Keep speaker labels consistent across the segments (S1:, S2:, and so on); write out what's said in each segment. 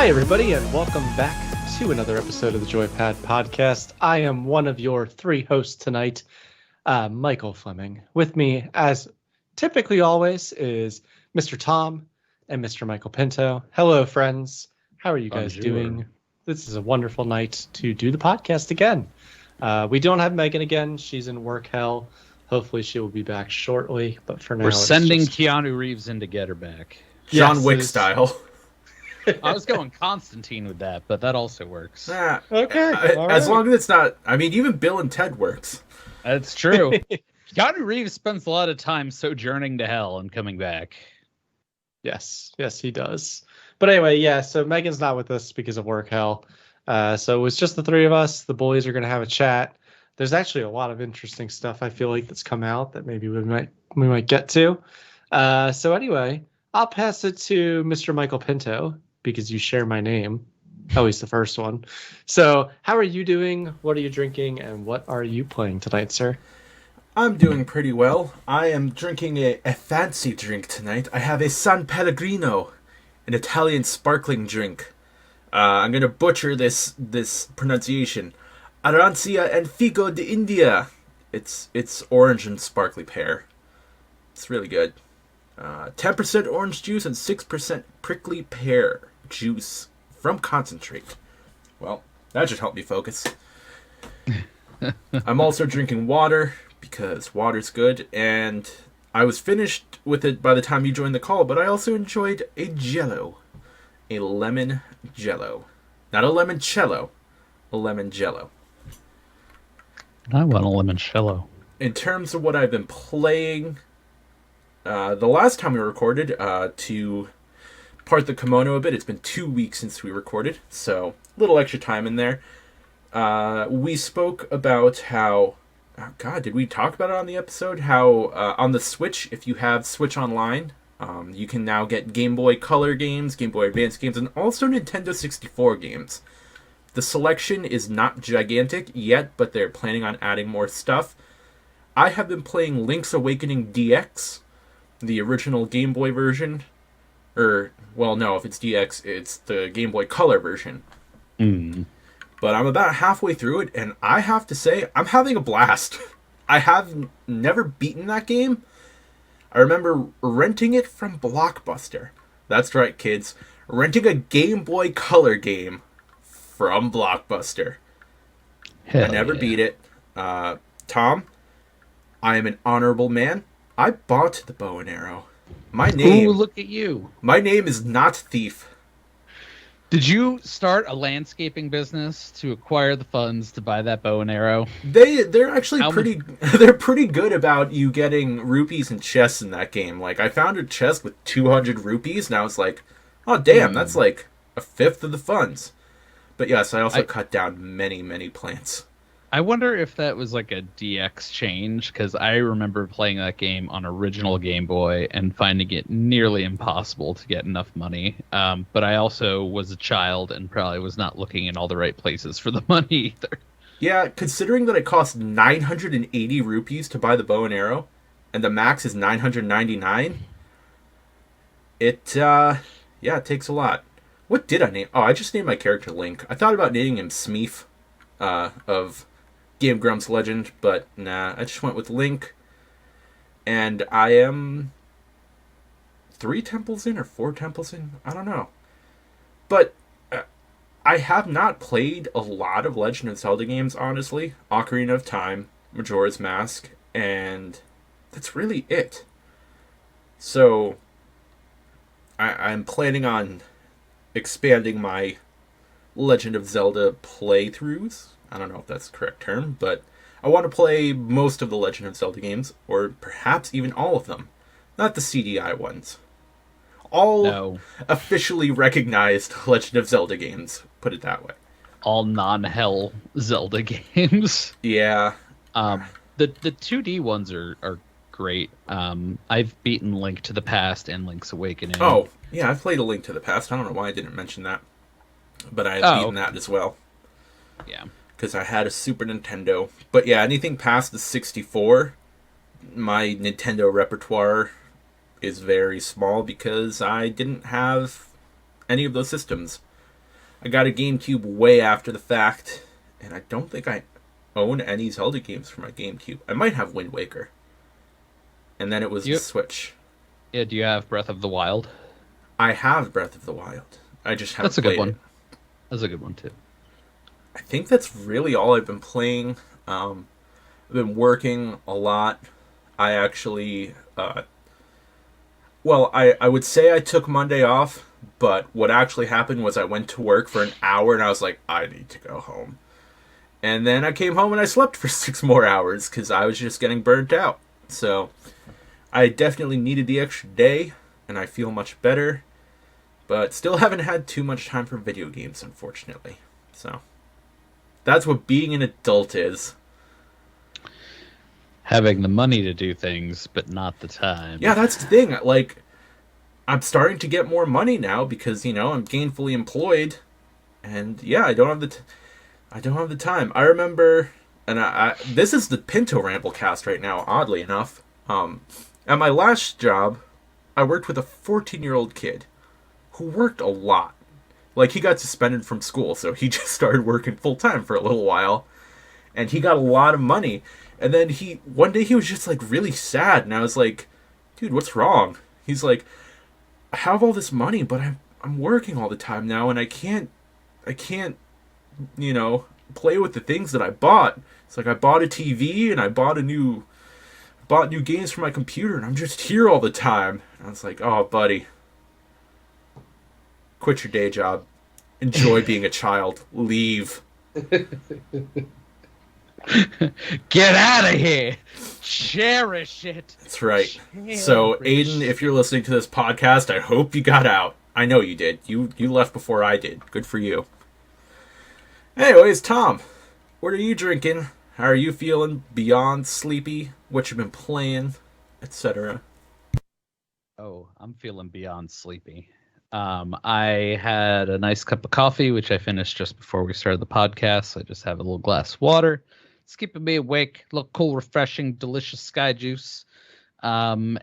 S1: Hi, everybody, and welcome back to another episode of the Joypad Podcast. I am one of your three hosts tonight, Michael Fleming. With me, as typically always, is Mr. Tom and Mr. Michael Pinto. Hello, friends. How are you guys doing? This is a wonderful night to do the podcast again. We don't have Megan again. She's in work hell. Hopefully she will be back shortly, but for now
S2: we're sending Keanu Reeves in to get her back.
S3: John Wick style.
S2: I was going Constantine with that, but that also works.
S1: Okay.
S3: As long as it's not... I mean, even Bill and Ted works.
S2: That's true. Keanu Reeves spends a lot of time sojourning to hell and coming back.
S1: Yes, he does. But anyway, yeah, so Megan's not with us because of work hell. So it was just the three of us. The boys are going to have a chat. There's actually a lot of interesting stuff I feel like that's come out that maybe we might get to. So anyway, I'll pass it to Mr. Michael Pinto because you share my name. At least the first one. So how are you doing? What are you drinking? And what are you playing tonight, sir?
S3: I'm doing pretty well. I am drinking a fancy drink tonight. I have a San Pellegrino, an Italian sparkling drink. I'm going to butcher this pronunciation. Arancia and Figo de India. It's orange and sparkly pear. It's really good. 10% orange juice and 6% prickly pear juice from concentrate. Well, that should help me focus. I'm also drinking water because water's good, and I was finished with it by the time you joined the call, but I also enjoyed a jello. A lemon jello. Not a limoncello. A lemon jello.
S2: I want a limoncello.
S3: In terms of what I've been playing, the last time we recorded, to part the kimono a bit, it's been 2 weeks since we recorded, so a little extra time in there. We spoke about how... Oh God, did we talk about it on the episode? How on the Switch, if you have Switch Online, you can now get Game Boy Color games, Game Boy Advance games, and also Nintendo 64 games. The selection is not gigantic yet, but they're planning on adding more stuff. I have been playing Link's Awakening DX, the original Game Boy version. Well, no, if it's DX, it's the Game Boy Color version. But I'm about halfway through it, and I have to say, I'm having a blast. I have never beaten that game. I remember renting it from Blockbuster. That's right, kids. Renting a Game Boy Color game from Blockbuster. I never beat it. Tom, I am an honorable man. I bought the bow and arrow. My name...
S2: Ooh, look at you.
S3: My name is not Thief.
S2: Did you start a landscaping business to acquire the funds to buy that bow and arrow?
S3: They're actually they're pretty good about you getting rupees and chests in that game. Like, I found a chest with 200 rupees, and I was like, oh damn, that's like a fifth of the funds. But yes, I also cut down many plants.
S2: I wonder if that was like a DX change, because I remember playing that game on original Game Boy and finding it nearly impossible to get enough money. But I also was a child and probably was not looking in all the right places for the money either.
S3: Yeah, considering that it cost 980 rupees to buy the bow and arrow, and the max is 999, it takes a lot. What did I name? Oh, I just named my character Link. I thought about naming him Smeef, of Game Grumps Legend, but nah, I just went with Link. And I am 3 temples in or 4 temples in? I don't know. But I have not played a lot of Legend of Zelda games, honestly. Ocarina of Time, Majora's Mask, and that's really it. So I'm planning on expanding my Legend of Zelda playthroughs. I don't know if that's the correct term, but I want to play most of the Legend of Zelda games, or perhaps even all of them. Not the CDI ones. All officially recognized Legend of Zelda games, put it that way.
S2: All non-hell Zelda games.
S3: Yeah.
S2: The 2D ones are great. I've beaten Link to the Past and Link's Awakening.
S3: Oh, yeah, I've played A Link to the Past. I don't know why I didn't mention that. But I have beaten that as well.
S2: Yeah.
S3: Because I had a Super Nintendo. But yeah, anything past the 64, my Nintendo repertoire is very small because I didn't have any of those systems. I got a GameCube way after the fact, and I don't think I own any Zelda games for my GameCube. I might have Wind Waker. And then it was the Switch.
S2: Yeah, do you have Breath of the Wild?
S3: I have Breath of the Wild. I just haven't
S2: That's a good
S3: played
S2: one.
S3: it.
S2: That's a good one, too.
S3: I think that's really all I've been playing. I've been working a lot. I actually... I would say I took Monday off, but what actually happened was I went to work for an hour and I was like, I need to go home. And then I came home and I slept for 6 more hours because I was just getting burnt out. So I definitely needed the extra day, and I feel much better. But still haven't had too much time for video games, unfortunately. So that's what being an adult is.
S2: Having the money to do things, but not the time.
S3: Yeah, that's the thing. Like, I'm starting to get more money now because, I'm gainfully employed. And yeah, I don't have the time. I remember, and this is the Pinto Ramble cast right now, oddly enough. At my last job, I worked with a 14-year-old kid who worked a lot. Like, he got suspended from school, so he just started working full-time for a little while. And he got a lot of money. And then one day he was just, like, really sad. And I was like, dude, what's wrong? He's like, I have all this money, but I'm working all the time now, and I can't, play with the things that I bought. It's like I bought a TV, and I bought new games for my computer, and I'm just here all the time. And I was like, oh, buddy. Quit your day job. Enjoy being a child. Leave.
S2: Get out of here. Cherish it.
S3: That's right. So, Aiden, if you're listening to this podcast, I hope you got out. I know you did. You left before I did. Good for you. Anyways, Tom, what are you drinking? How are you feeling? Beyond sleepy? What you been playing? Etc.
S2: Oh, I'm feeling beyond sleepy. I had a nice cup of coffee, which I finished just before we started the podcast. I just have a little glass of water. It's keeping me awake. A little cool, refreshing, delicious sky juice. Yeah, I'm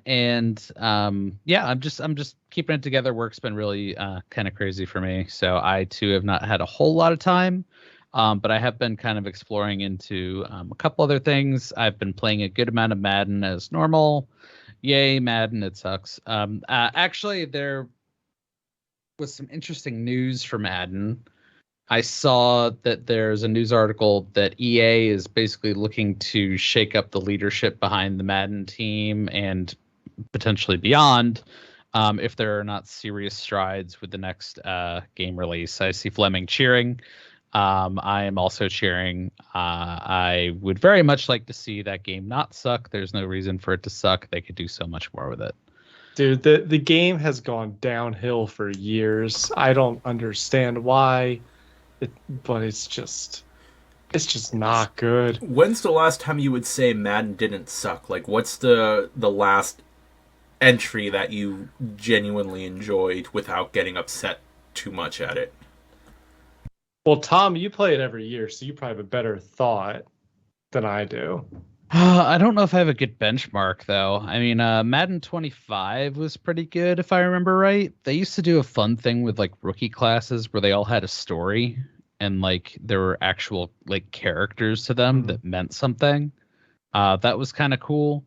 S2: just keeping it together. Work's been really kind of crazy for me, so I too have not had a whole lot of time. But I have been kind of exploring into a couple other things. I've been playing a good amount of Madden as normal. Yay, Madden! It sucks. Actually, there was some interesting news for Madden. I saw that there's a news article that EA is basically looking to shake up the leadership behind the Madden team and potentially beyond if there are not serious strides with the next game release. I see Fleming cheering. I am also cheering. I would very much like to see that game not suck. There's no reason for it to suck. They could do so much more with it.
S1: Dude, the game has gone downhill for years. I don't understand why. But it's just not good.
S3: When's the last time you would say Madden didn't suck? Like, what's the last entry that you genuinely enjoyed without getting upset too much at it?
S1: Well, Tom, you play it every year, so you probably have a better thought than I do.
S2: I don't know if I have a good benchmark, though. I mean, Madden 25 was pretty good, if I remember right. They used to do a fun thing with, like, rookie classes where they all had a story and, like, there were actual, like, characters to them that meant something. That was kind of cool.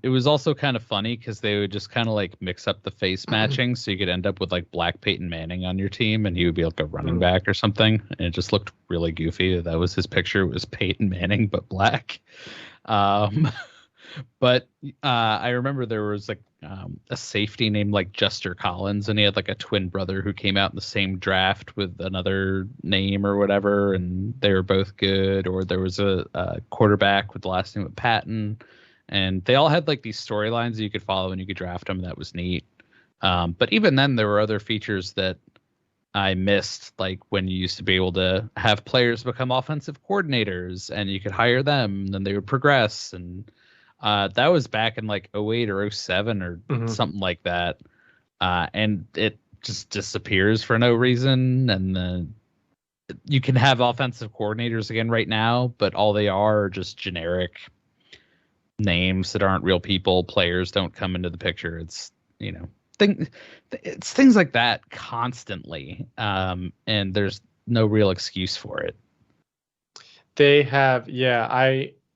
S2: It was also kind of funny because they would just kind of, like, mix up the face matching, so you could end up with, like, Black Peyton Manning on your team, and he would be, like, a running back or something, and it just looked really goofy. That was his picture. It was Peyton Manning, but black. But I remember there was like a safety named like Jester Collins, and he had like a twin brother who came out in the same draft with another name or whatever, and they were both good. Or there was a quarterback with the last name of Patton, and they all had like these storylines that you could follow and you could draft them. And that was neat. But even then, there were other features that I missed, like when you used to be able to have players become offensive coordinators and you could hire them and then they would progress. And that was back in like '08 or '07 or something like that. And it just disappears for no reason. And then you can have offensive coordinators again right now, but all they are just generic names that aren't real people. Players don't come into the picture. It's, it's things like that constantly, and there's no real excuse for it.
S1: They have, yeah,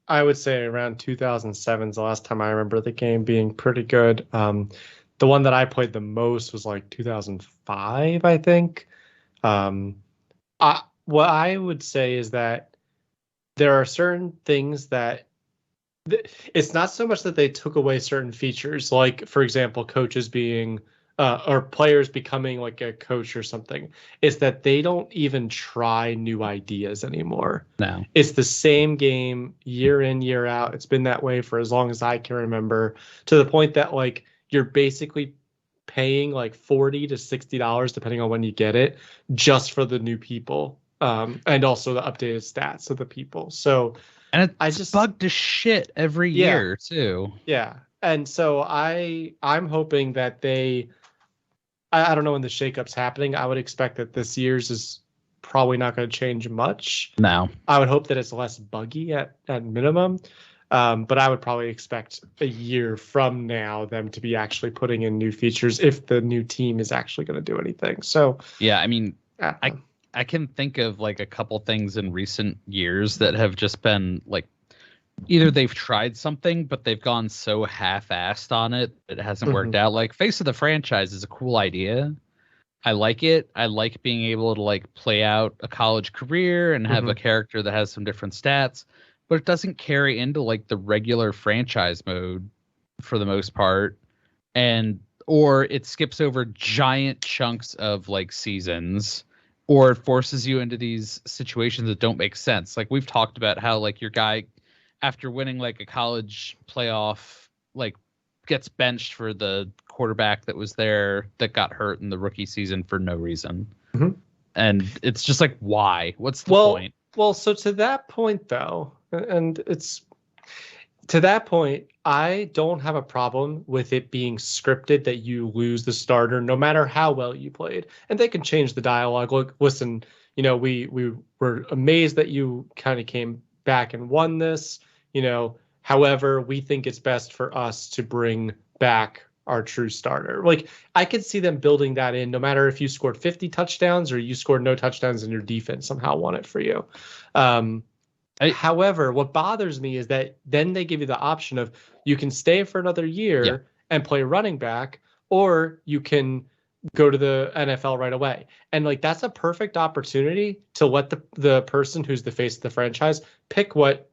S1: I would say around 2007 is the last time I remember the game being pretty good. The one that I played the most was like 2005, I think. What I would say is that there are certain things that it's not so much that they took away certain features, like for example, coaches being or players becoming like a coach or something. It's that they don't even try new ideas anymore.
S2: No,
S1: It's the same game year in, year out. It's been that way for as long as I can remember, to the point that like you're basically paying like $40 to $60 depending on when you get it, just for the new people, and also the updated stats of the people. So
S2: and it's
S1: I just
S2: bugged to shit every
S1: Yeah.
S2: year too.
S1: yeah, and so I'm hoping that I don't know when the shakeup's happening. I would expect that this year's is probably not going to change much.
S2: No,
S1: I would hope that it's less buggy at minimum. But I would probably expect a year from now them to be actually putting in new features if the new team is actually going to do anything. So
S2: yeah, I mean,
S1: uh,
S2: I can think of like a couple things in recent years that have just been like either they've tried something but they've gone so half-assed on it it hasn't worked out. Like Face of the Franchise is a cool idea. I like it. I like being able to like play out a college career and have a character that has some different stats, but it doesn't carry into like the regular franchise mode for the most part. And or it skips over giant chunks of like seasons, or it forces you into these situations that don't make sense. Like we've talked about how like your guy after winning like a college playoff like gets benched for the quarterback that was there that got hurt in the rookie season for no reason. And it's just like, why? What's the point?
S1: Well, so to that point though, and it's to that point, I don't have a problem with it being scripted that you lose the starter no matter how well you played. And they can change the dialogue. Look, listen, we were amazed that you kind of came back and won this. However, we think it's best for us to bring back our true starter. Like I could see them building that in, no matter if you scored 50 touchdowns or you scored no touchdowns and your defense somehow won it for you. However, what bothers me is that then they give you the option of you can stay for another year and play running back, or you can go to the NFL right away. And like that's a perfect opportunity to let the person who's the face of the franchise pick what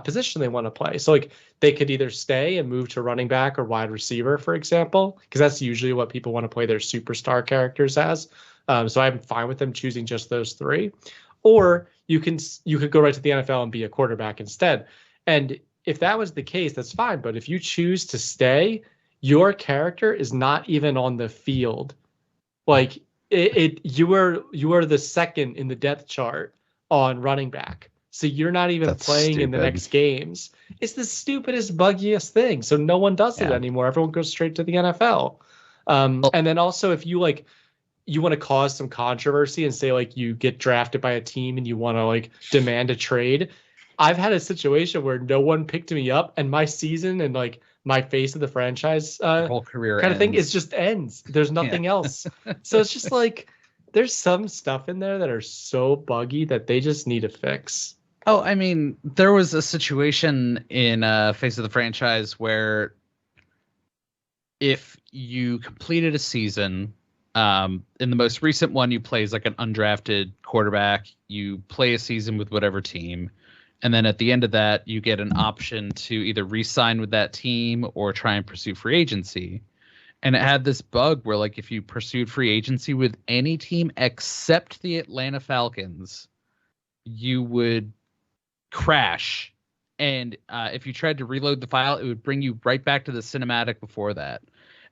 S1: position they want to play. So like they could either stay and move to running back or wide receiver, for example, because that's usually what people want to play their superstar characters as. So I'm fine with them choosing just those three. Or you could go right to the NFL and be a quarterback instead. And if that was the case, that's fine. But if you choose to stay, your character is not even on the field. Like you are the second in the depth chart on running back. So you're not even playing in the next games. It's the stupidest, buggiest thing. So no one does it anymore. Everyone goes straight to the NFL. And then also if you want to cause some controversy and say like you get drafted by a team and you want to like demand a trade. I've had a situation where no one picked me up and my season and like my face of the franchise
S2: whole career
S1: kind of thing is just ends. There's nothing else. So it's just like there's some stuff in there that are so buggy that they just need to fix.
S2: Oh, I mean, there was a situation in Face of the Franchise where if you completed a season, in the most recent one, you play as like an undrafted quarterback. You play a season with whatever team. And then at the end of that, you get an option to either re-sign with that team or try and pursue free agency. And it had this bug where like if you pursued free agency with any team except the Atlanta Falcons, you would crash. And if you tried to reload the file, it would bring you right back to the cinematic before that.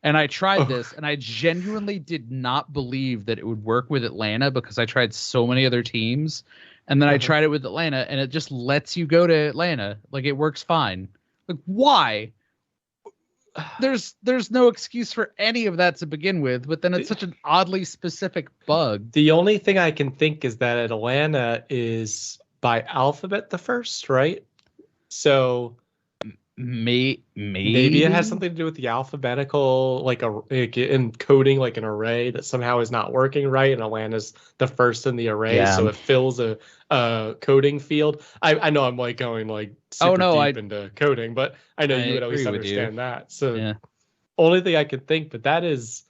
S2: And I tried this, and I genuinely did not believe that it would work with Atlanta because I tried so many other teams. And then I tried it with Atlanta, and it just lets you go to Atlanta. Like, it works fine. Like, why? There's no excuse for any of that to begin with, but then it's such an oddly specific bug.
S1: The only thing I can think is that Atlanta is by alphabet the first, right? So
S2: Maybe
S1: Maybe it has something to do with the alphabetical, like encoding like an array that somehow is not working right, and Atlanta's the first in the array,
S2: Yeah.
S1: so it fills a coding field. I know I'm like going like
S2: Oh,
S1: super
S2: no,
S1: deep into coding, but I know
S2: I
S1: you would at
S2: agree
S1: least
S2: with you.
S1: understand that. So
S2: Yeah.
S1: only thing I could think, but that is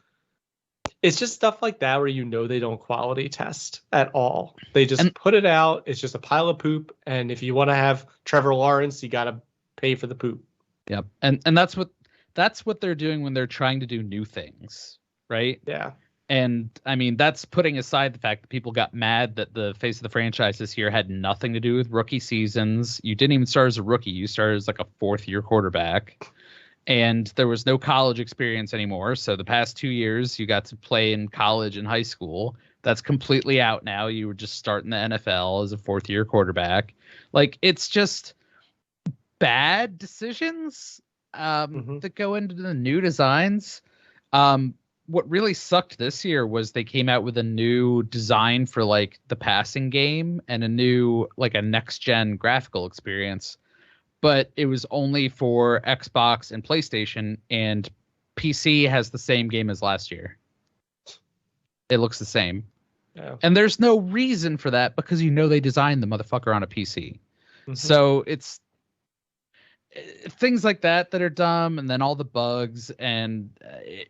S1: it's just stuff like that where they don't quality test at all. They just
S2: And
S1: put it out. It's just a pile of poop, and if you want to have Trevor Lawrence, you got to pay for the poop.
S2: yep. And that's what they're doing when they're trying to do new things, right?
S1: Yeah.
S2: And I mean, that's putting aside the fact that people got mad that the face of the franchise this year had nothing to do with rookie seasons. You didn't even start as a rookie. You started as like a fourth year quarterback. And there was no college experience anymore. So the past 2 years, you got to play in college and high school. That's completely out now. You were just starting the NFL as a fourth year quarterback. Like, it's just bad decisions that go into the new designs. What really sucked this year was they came out with a new design for like the passing game and a new like a next gen graphical experience, but it was only for Xbox and PlayStation, and PC has the same game as last year. It looks the same.
S1: Yeah.
S2: And there's no reason for that because they designed the motherfucker on a PC.
S1: Mm-hmm.
S2: So it's things like that are dumb, and then all the bugs, and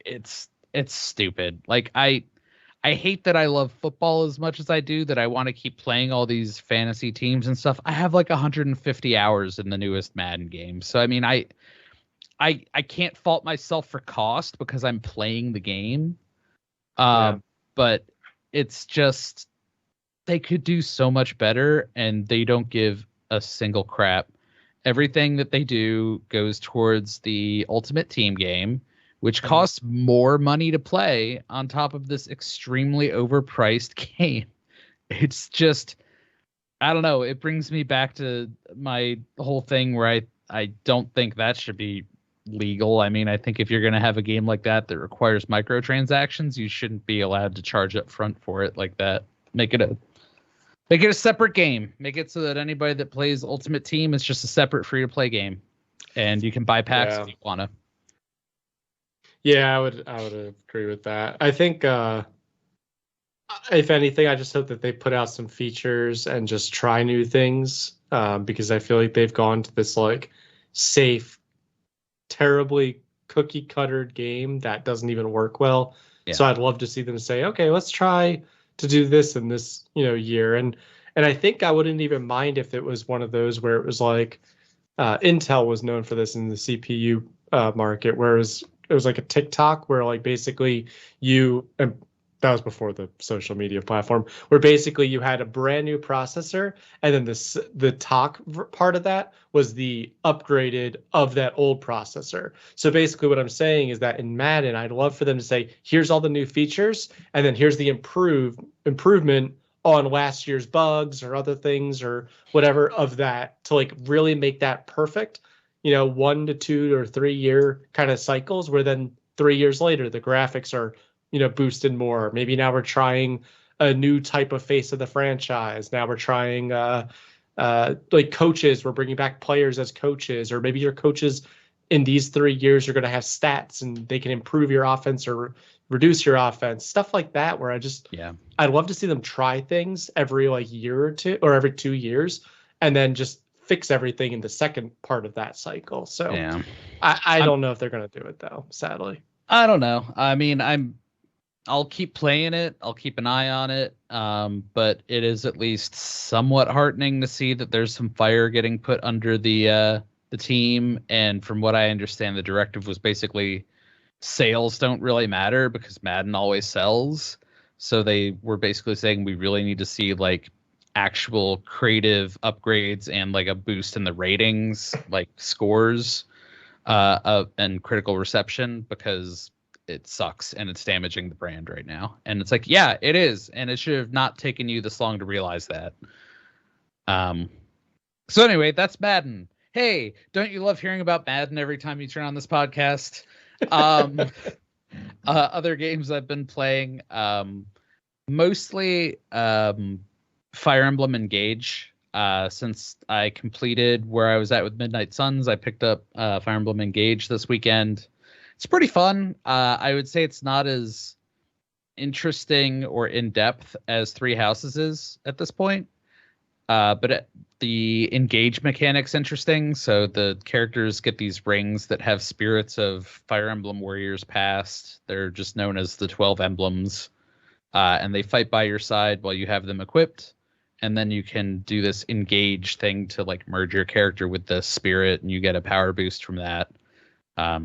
S2: it's stupid. Like I hate that I love football as much as I do, that I want to keep playing all these fantasy teams and stuff. I have like 150 hours in the newest Madden game. So I mean, I can't fault myself for cost because I'm playing the game. But it's just they could do so much better, and they don't give a single crap. Everything that they do goes towards the Ultimate Team game, which costs more money to play on top of this extremely overpriced game. It's just, I don't know. It brings me back to my whole thing where I don't think that should be legal. I mean, I think if you're going to have a game like that requires microtransactions, you shouldn't be allowed to charge up front for it like that. Make it a separate game. Make it so that anybody that plays Ultimate Team is just a separate free-to-play game, and you can buy packs if you want to.
S1: Yeah, I would agree with that. I think if anything, I just hope that they put out some features and just try new things, because I feel like they've gone to this like safe, terribly cookie cuttered game that doesn't even work well. Yeah. So I'd love to see them say, okay, let's try to do this in this year, and I think I wouldn't even mind if it was one of those where it was like Intel was known for this in the CPU market, whereas it was like a TikTok where like basically and that was before the social media platform, where basically you had a brand new processor, and then the talk part of that was the upgraded of that old processor. So basically what I'm saying is that in Madden, I'd love for them to say, here's all the new features, and then here's the improvement on last year's bugs or other things or whatever of that, to like really make that perfect, 1 to 2 or 3 year kind of cycles, where then 3 years later the graphics are boosted more. Maybe now we're trying a new type of face of the franchise. Now we're trying like coaches. We're bringing back players as coaches, or maybe your coaches in these 3 years are going to have stats and they can improve your offense or reduce your offense. Stuff like that, where I'd love to see them try things every like year or two, or every 2 years, and then just fix everything in the second part of that cycle. So I don't know if they're going to do it though, sadly.
S2: I don't know. I mean, I'll keep playing it. I'll keep an eye on it. But it is at least somewhat heartening to see that there's some fire getting put under the team. And from what I understand, the directive was basically sales don't really matter because Madden always sells. So they were basically saying we really need to see like actual creative upgrades and like a boost in the ratings, like scores, and critical reception, because it sucks and it's damaging the brand right now. And it's like, yeah, it is, and it should have not taken you this long to realize that. So anyway, that's Madden. Hey, don't you love hearing about Madden every time you turn on this podcast? Other games I've been playing, mostly Fire Emblem Engage. since I completed where I was at with Midnight Suns, I picked up Fire Emblem Engage this weekend. It's pretty fun. I would say it's not as interesting or in depth as Three Houses is at this point. But the engage mechanic's interesting. So the characters get these rings that have spirits of Fire Emblem warriors past. They're just known as the 12 emblems. And they fight by your side while you have them equipped. And then you can do this engage thing to like merge your character with the spirit, and you get a power boost from that.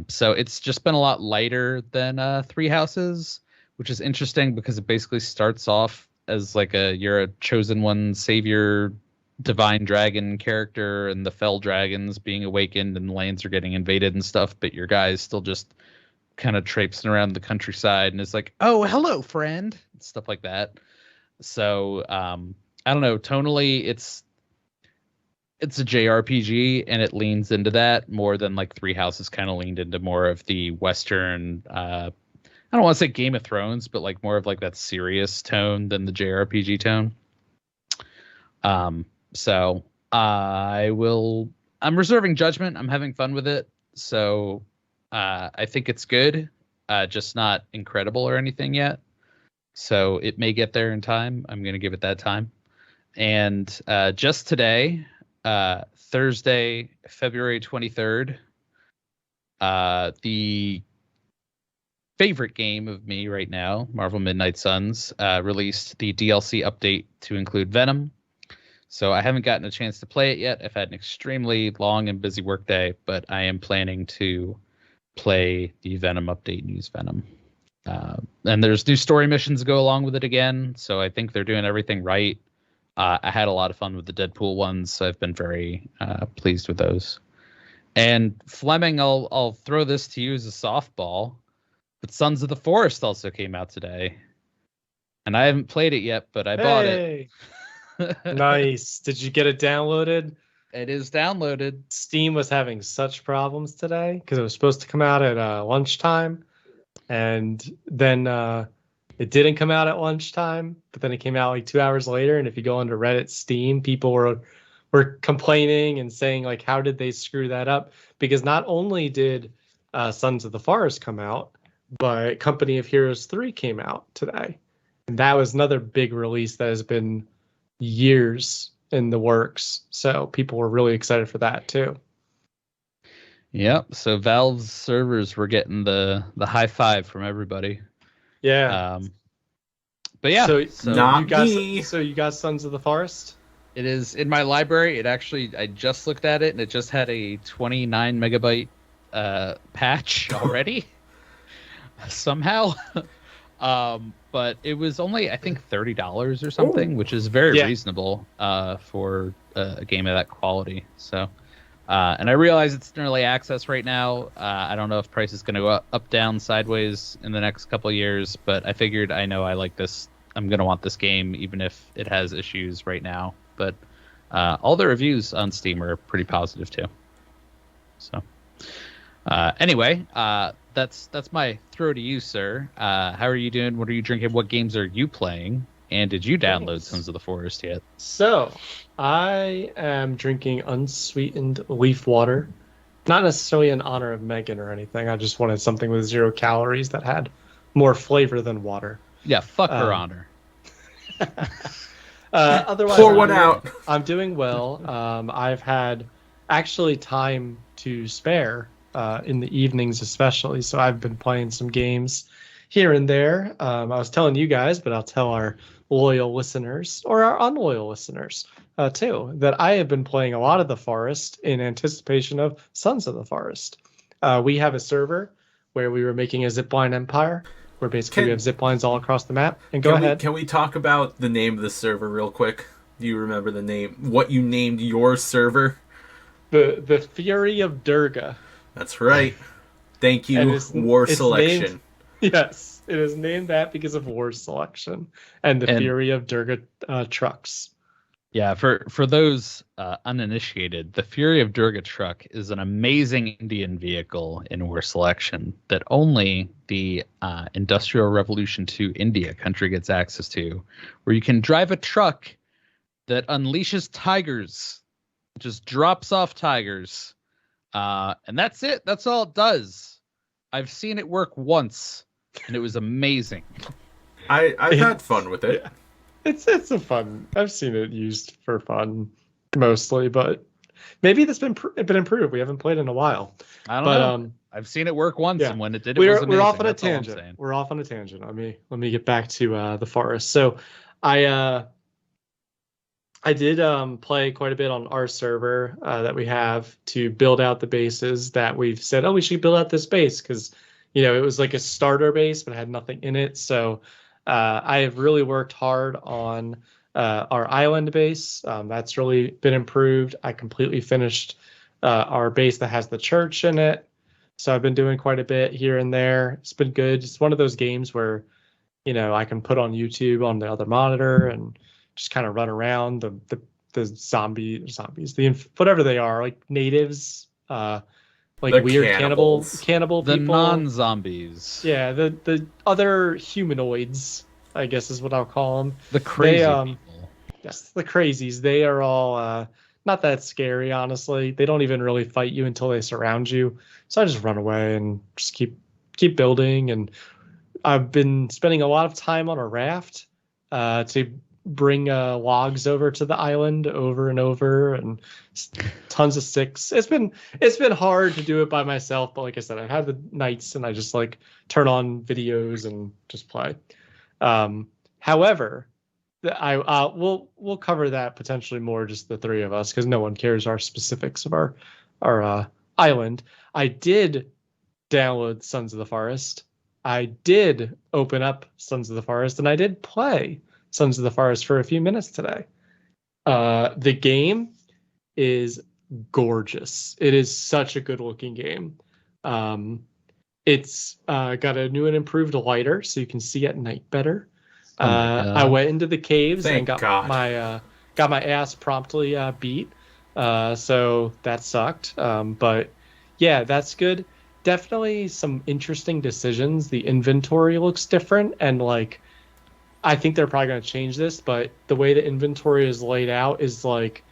S2: So it's just been a lot lighter than Three Houses, which is interesting because it basically starts off as like you're a chosen one savior divine dragon character, and the fell dragons being awakened and the lands are getting invaded and stuff, but your guy's still just kind of traipsing around the countryside and is like, oh, hello, friend, stuff like that. So I don't know, tonally it's a JRPG, and it leans into that more than like Three Houses kind of leaned into more of the Western I don't want to say Game of Thrones, but like more of like that serious tone than the JRPG tone. So I'm reserving judgment. I'm having fun with it. So I think it's good, just not incredible or anything yet. So it may get there in time. I'm going to give it that time. And just today, Thursday, February 23rd, the favorite game of me right now, Marvel Midnight Suns, released the DLC update to include Venom. So I haven't gotten a chance to play it yet. I've had an extremely long and busy workday, but I am planning to play the Venom update and use Venom. And there's new story missions to go along with it again, so I think they're doing everything right. I had a lot of fun with the Deadpool ones, so I've been very pleased with those. And Fleming, I'll throw this to you as a softball. But Sons of the Forest also came out today. And I haven't played it yet, but I bought it.
S1: Nice. Did you get it downloaded?
S2: It is downloaded.
S1: Steam was having such problems today because it was supposed to come out at lunchtime. And then it didn't come out at lunchtime, but then it came out like 2 hours later. And if you go onto Reddit, Steam, people were complaining and saying, like, how did they screw that up? Because not only did Sons of the Forest come out, but Company of Heroes 3 came out today. And that was another big release that has been years in the works. So people were really excited for that too.
S2: Yep. So Valve's servers were getting the high five from everybody.
S1: Yeah.
S2: But yeah.
S3: So not
S1: you got,
S3: me.
S1: So you got Sons of the Forest?
S2: It is in my library. I just looked at it, and it just had a 29 megabyte patch already. Somehow. But it was only, I think, $30 or something, which is very reasonable for a game of that quality. So, and I realize it's in early access right now. I don't know if price is going to go up, down, sideways in the next couple of years, but I figured I like this. I'm going to want this game, even if it has issues right now. But all the reviews on Steam are pretty positive too. So, anyway, that's my throw to you, sir. How are you doing? What are you drinking? What games are you playing? And did you download Sons of the Forest yet?
S1: So, I am drinking unsweetened leaf water. Not necessarily in honor of Megan or anything. I just wanted something with 0 calories that had more flavor than water.
S2: Yeah, fuck her honor.
S1: Otherwise,
S3: pour one out.
S1: I'm doing well. I've had actually time to spare in the evenings especially, so I've been playing some games here and there. I was telling you guys, but I'll tell our loyal listeners or our unloyal listeners too, that I have been playing a lot of The Forest in anticipation of Sons of the Forest. We have a server where we were making a zipline empire, where basically we have ziplines all across the map. And go ahead.
S3: Can we talk about the name of the server real quick? Do you remember the name? What you named your server?
S1: The Fury of Durga.
S3: That's right. Thank you, War Selection.
S1: Yes, it is named that because of War Selection and the Fury of Durga trucks.
S2: Yeah, for those uninitiated, the Fury of Durga truck is an amazing Indian vehicle in War Selection that only the Industrial Revolution 2 India country gets access to, where you can drive a truck that unleashes tigers, just drops off tigers, and that's it. That's all it does. I've seen it work once, and it was amazing.
S3: I've had fun with it.
S1: Yeah. It's a fun. I've seen it used for fun mostly, but maybe that's been improved. We haven't played in a while.
S2: I don't know. I've seen it work once,
S1: yeah.
S2: and when it did, it was amazing.
S1: We're off on a
S2: That's all I'm
S1: tangent.
S2: saying.
S1: We're off on a tangent. Let me get back to the forest. So, I did play quite a bit on our server that we have to build out the bases that we've said, oh, we should build out this base because, you know, it was like a starter base, but it had nothing in it. So I have really worked hard on our island base. That's really been improved. I completely finished our base that has the church in it. So I've been doing quite a bit here and there. It's been good. It's one of those games where, you know, I can put on YouTube on the other monitor and just kind of run around the zombies, whatever they are, like natives, like
S3: The
S1: weird cannibal people,
S2: the non-zombies.
S1: Yeah, the other humanoids, I guess is what I'll call them.
S2: The crazy people.
S1: Yes, the crazies. They are all not that scary, honestly. They don't even really fight you until they surround you. So I just run away and just keep building. And I've been spending a lot of time on a raft to bring logs over to the island over and over, and tons of sticks. It's been hard to do it by myself, but like I said, I've had the nights and I just like turn on videos and just play. However, we'll cover that potentially more, just the three of us, because no one cares our specifics of our island. I did download Sons of the Forest. I did open up Sons of the Forest, and I did play Sons of the Forest for a few minutes today. The game is gorgeous. It is such a good looking game. It's got a new and improved lighter, so you can see at night better. I went into the caves and got my ass promptly beat. So that sucked. But yeah, that's good. Definitely some interesting decisions. The inventory looks different, and like I think they're probably going to change this, but the way the inventory is laid out is like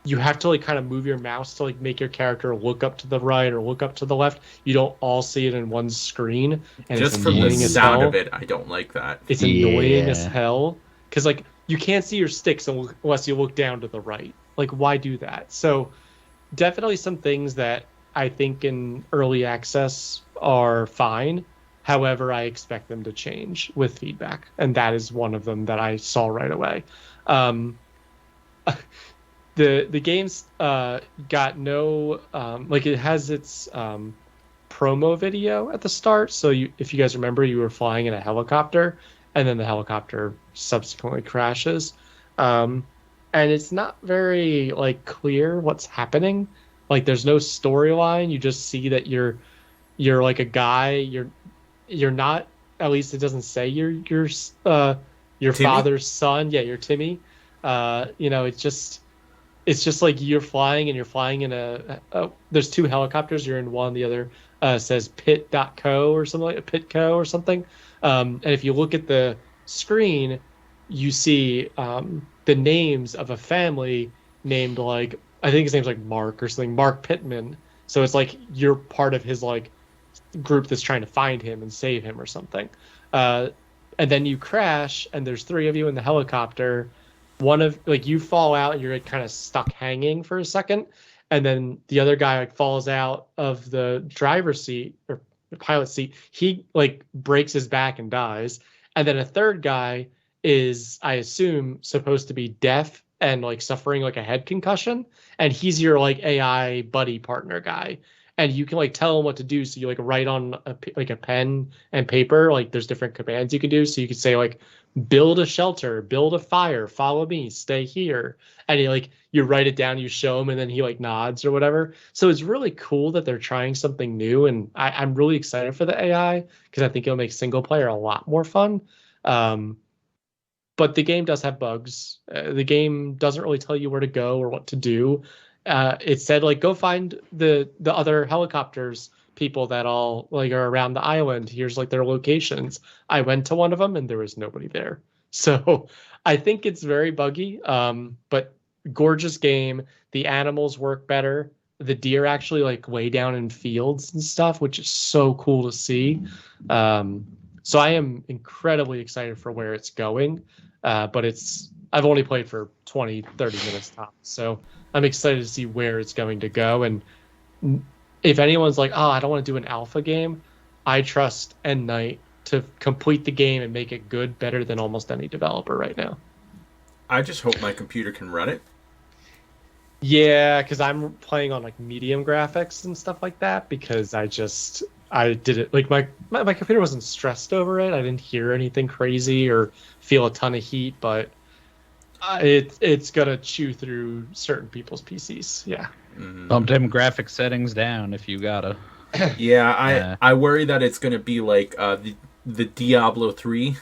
S1: you have to like kind of move your mouse to like make your character look up to the right or look up to the left. You don't all see it in one screen, and
S3: just
S1: it's
S3: from the
S1: annoying as
S3: sound
S1: hell.
S3: of it, I don't like that.
S1: It's annoying as hell because like you can't see your sticks unless you look down to the right. Like, why do that? So definitely some things that I think in early access are fine. However, I expect them to change with feedback, and that is one of them that I saw right away. The game's got no like it has its promo video at the start. So if you guys remember, you were flying in a helicopter, and then the helicopter subsequently crashes, and it's not very like clear what's happening. Like there's no storyline. You just see that you're like a guy. You're not. At least it doesn't say you're your
S3: Timmy?
S1: father's son. Yeah, you're Timmy. You know, it's just like you're flying and you're flying in there's two helicopters. You're in one. The other says Pit.co or something like Pitco or something. And if you look at the screen, you see the names of a family named like I think his name's like Mark or something. Mark Pittman. So it's like you're part of his like group that's trying to find him and save him or something. And then you crash and there's three of you in the helicopter. One of like you fall out and you're like, kind of stuck hanging for a second, and then the other guy like falls out of the driver's seat or the pilot seat. He like breaks his back and dies, and then a third guy is, I assume, supposed to be deaf and like suffering like a head concussion, and he's your like AI buddy partner guy, and you can like tell him what to do. So you like write on a pen and paper, like there's different commands you can do. So you could say like build a shelter, build a fire, follow me, stay here, and you write it down, you show him, and then he like nods or whatever. So it's really cool that they're trying something new, and I'm really excited for the AI because I think it'll make single player a lot more fun. But the game does have bugs. The game doesn't really tell you where to go or what to do. It said like go find the other helicopters people that all like are around the island. Here's like their locations. I went to one of them and there was nobody there. So I think it's very buggy, but gorgeous game. The animals work better. The deer actually like way down in fields and stuff, which is so cool to see. So I am incredibly excited for where it's going. But I've only played for 20, 30 minutes tops. So I'm excited to see where it's going to go. And if anyone's like, oh, I don't want to do an alpha game, I trust End Night to complete the game and make it good better than almost any developer right now.
S3: I just hope my computer can run it.
S1: Yeah, because I'm playing on like medium graphics and stuff like that because I did it like my computer wasn't stressed over it. I didn't hear anything crazy or feel a ton of heat, but it's gonna chew through certain people's PCs. Yeah.
S2: Bump them graphic settings down if you gotta.
S3: Yeah, I worry that it's gonna be like the Diablo 3,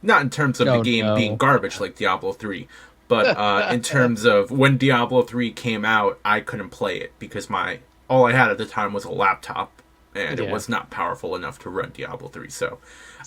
S3: not in terms of the game being garbage like Diablo 3, but in terms of when Diablo 3 came out, I couldn't play it because all I had at the time was a laptop, and it was not powerful enough to run Diablo 3. So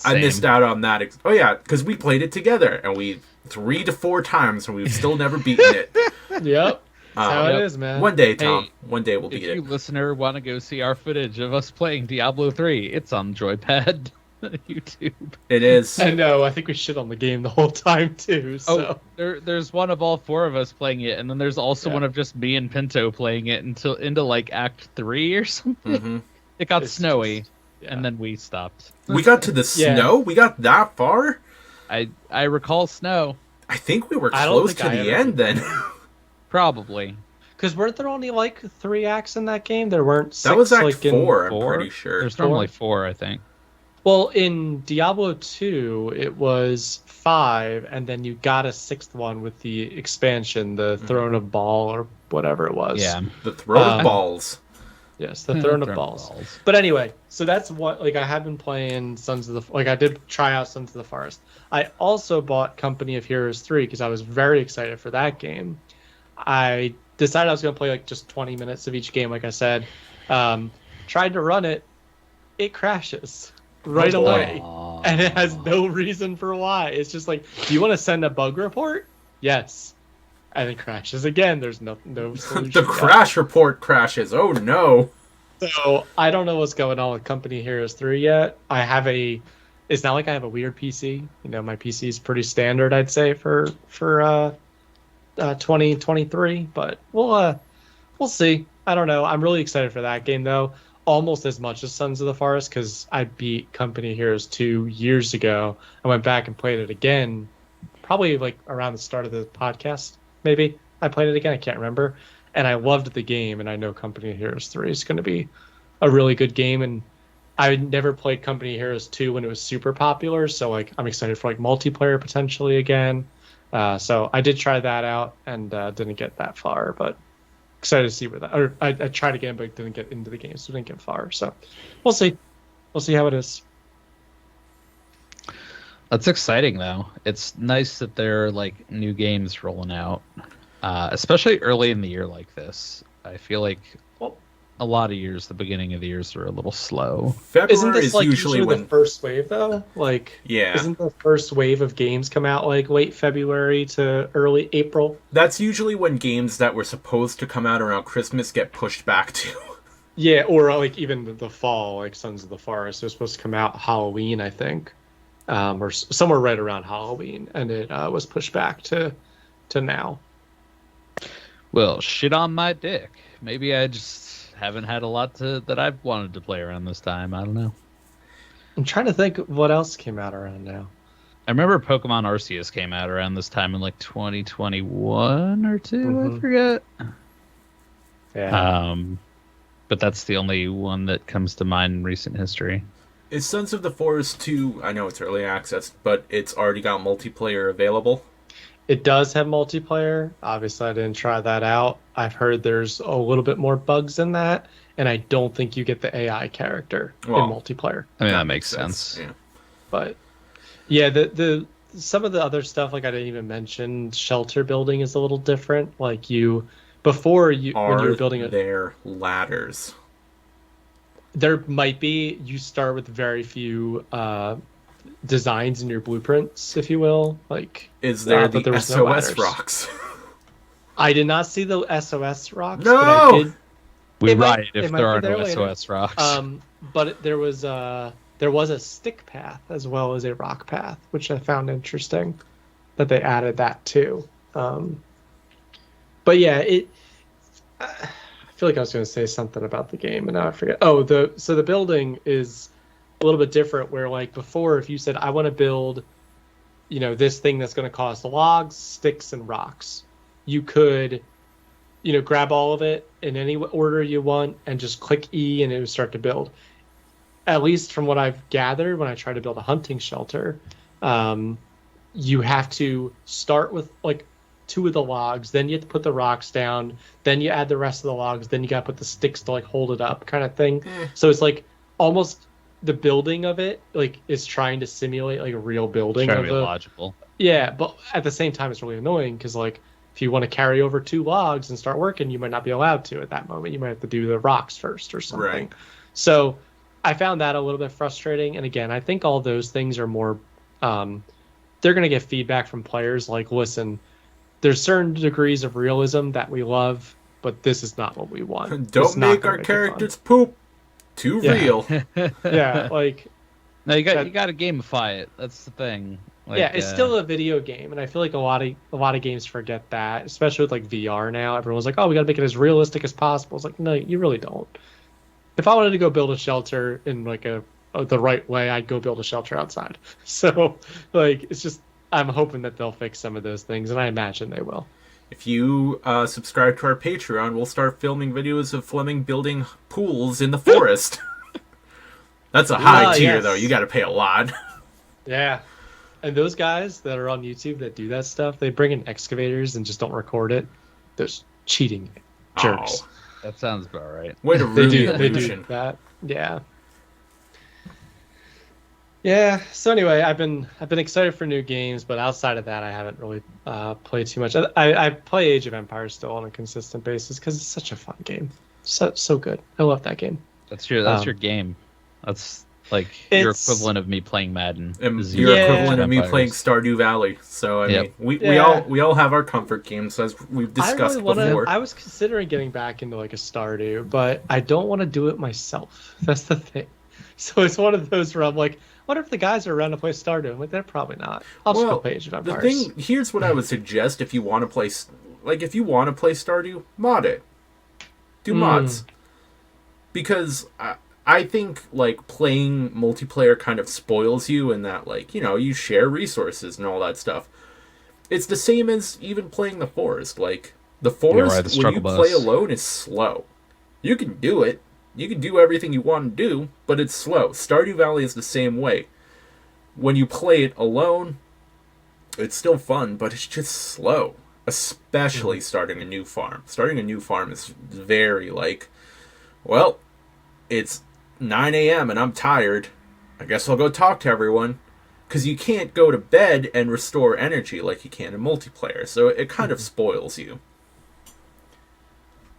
S3: I missed out on that. Oh yeah, because we played it together, and we 3 to 4 times, and we've still never beaten it.
S1: Yep. That's how it is, man.
S3: One day, Tom. One day we'll beat it.
S2: If you, listener, want to go see our footage of us playing Diablo 3, it's on Joypad YouTube.
S3: It is.
S1: I know. I think we shit on the game the whole time, too. So.
S2: Oh, there's one of all 4 of us playing it, and then there's also one of just me and Pinto playing it into like Act 3 or something.
S3: Mm-hmm.
S2: It got snowy, and then we stopped.
S3: We got to the snow? We got that far?
S2: I recall snow.
S3: I think we were close to the end then.
S2: Probably.
S1: Because weren't there only like 3 acts in that game? There weren't 6.
S3: That was Act
S1: like
S3: 4, I'm pretty sure.
S2: There's normally 4, I think.
S1: Well, in Diablo 2, it was 5, and then you got a 6th one with the expansion, the Throne of Baal, or whatever it was.
S2: Yeah.
S3: The Throne of Balls.
S1: Yes, the Throne of Balls. But anyway, so that's what, like, I have been playing I did try out Sons of the Forest. I also bought Company of Heroes 3, because I was very excited for that game. I decided I was going to play, like, just 20 minutes of each game, like I said. Tried to run it. It crashes right away. And it has no reason for why. It's just like, do you want to send a bug report? Yes. And it crashes again. There's no solution.
S3: The crash report crashes. Oh no.
S1: So I don't know what's going on with Company Heroes 3 yet. It's not like I have a weird PC. You know, my PC is pretty standard, I'd say, for 2023. But we'll see. I don't know. I'm really excited for that game though. Almost as much as Sons of the Forest, because I beat Company Heroes 2 years ago. I went back and played it again, probably like around the start of the podcast, maybe. I played it again, I can't remember. And I loved the game, and I know Company Heroes 3 is going to be a really good game. And I never played Company Heroes 2 when it was super popular, so like I'm excited for like multiplayer potentially again. So I did try that out and didn't get that far, but excited to see where that. Or I tried again, but didn't get into the game, so didn't get far. So we'll see. We'll see how it is.
S2: That's exciting, though. It's nice that there are like new games rolling out, especially early in the year like this. I feel like a lot of years, the beginning of the years are a little slow.
S3: February
S1: isn't this
S3: is
S1: like
S3: usually when
S1: the first wave though? Like,
S3: yeah,
S1: isn't the first wave of games come out like late February to early April?
S3: That's usually when games that were supposed to come out around Christmas get pushed back to.
S1: Yeah, or like even the fall, like Sons of the Forest. It was supposed to come out Halloween, I think, or somewhere right around Halloween, and it was pushed back to now.
S2: Well, shit on my dick. Maybe I just haven't had a lot that I've wanted to play around this time. I don't know.
S1: I'm trying to think what else came out around now.
S2: I remember Pokemon Arceus came out around this time in like 2021 or 2. I forget.
S1: Yeah.
S2: But that's the only one that comes to mind in recent history.
S3: Is Sons of the Forest 2, I know it's early access, but it's already got multiplayer available?
S1: It does have multiplayer. Obviously, I didn't try that out. I've heard there's a little bit more bugs in that, and I don't think you get the AI character in multiplayer.
S2: I mean, that makes sense.
S3: Yeah.
S1: But yeah, the some of the other stuff, like I didn't even mention, shelter building is a little different. Like when you were building
S3: there ladders?
S1: There might be. You start with very few designs in your blueprints, if you will. Like,
S3: Is there
S1: but
S3: the
S1: was no
S3: SOS
S1: ladders.
S3: rocks?
S1: I did not see the SOS rocks,
S3: No!
S1: but I did.
S2: We
S1: It might-
S2: ride if
S1: it might
S2: there
S1: be
S2: are
S1: there
S2: no
S1: later.
S2: SOS rocks.
S1: But there was a stick path as well as a rock path, which I found interesting that they added that too. But yeah, I feel like I was going to say something about the game, and now I forget. Oh, the building is a little bit different. Where like before, if you said I want to build, this thing that's going to cost logs, sticks, and rocks, you could, grab all of it in any order you want and just click E, and it would start to build. At least from what I've gathered, when I try to build a hunting shelter, you have to start with like 2 of the logs, then you have to put the rocks down, then you add the rest of the logs, then you got to put the sticks to like hold it up, kind of thing. So it's like almost the building of it like is trying to simulate like a real building.
S2: Trying to be logical.
S1: Yeah, but at the same time, it's really annoying because like if you want to carry over 2 logs and start working, you might not be allowed to at that moment. You might have to do the rocks first or something.
S3: Right.
S1: So I found that a little bit frustrating. And again, I think all those things are more, they're going to get feedback from players like, listen, there's certain degrees of realism that we love, but this is not what we want.
S3: Don't make our characters poop. Too real.
S1: Yeah, like...
S2: No, you got to gamify it. That's the thing. Like,
S1: yeah, it's still a video game, and I feel like a lot of games forget that, especially with like VR now. Everyone's like, "Oh, we got to make it as realistic as possible." It's like, no, you really don't. If I wanted to go build a shelter in like the right way, I'd go build a shelter outside. So, like, it's just I'm hoping that they'll fix some of those things, and I imagine they will.
S3: If you subscribe to our Patreon, we'll start filming videos of Fleming building pools in the forest. That's a high tier,
S1: yes.
S3: though. You got to pay a lot.
S1: Yeah. And those guys that are on YouTube that do that stuff, they bring in excavators and just don't record it. They're cheating jerks.
S3: Oh.
S2: That sounds about right.
S3: Way to ruin the
S1: They do
S3: illusion.
S1: that. Yeah. Yeah. So anyway, I've been excited for new games, but outside of that, I haven't really played too much. I play Age of Empires still on a consistent basis because it's such a fun game. So good. I love that game.
S2: That's your game. That's like your equivalent of me playing Madden.
S3: Your equivalent of me playing Stardew Valley. So I mean, we all have our comfort games, as we've discussed before.
S1: I was considering getting back into like a Stardew, but I don't want to do it myself. That's the thing. So it's one of those where I'm like, what if the guys are around to play Stardew? I'm like, they're probably not. I'll just go play Age of Empires.
S3: Here's what I would suggest if you want to play, Stardew, mod it. Do mods. Because I think, like, playing multiplayer kind of spoils you in that, like, you share resources and all that stuff. It's the same as even playing the Forest. Like, the Forest, when you play alone, is slow. You can do it. You can do everything you want to do, but it's slow. Stardew Valley is the same way. When you play it alone, it's still fun, but it's just slow. Especially starting a new farm. Starting a new farm is very, like, well, it's 9 a.m. and I'm tired. I guess I'll go talk to everyone. Because you can't go to bed and restore energy like you can in multiplayer. So it kind of spoils you.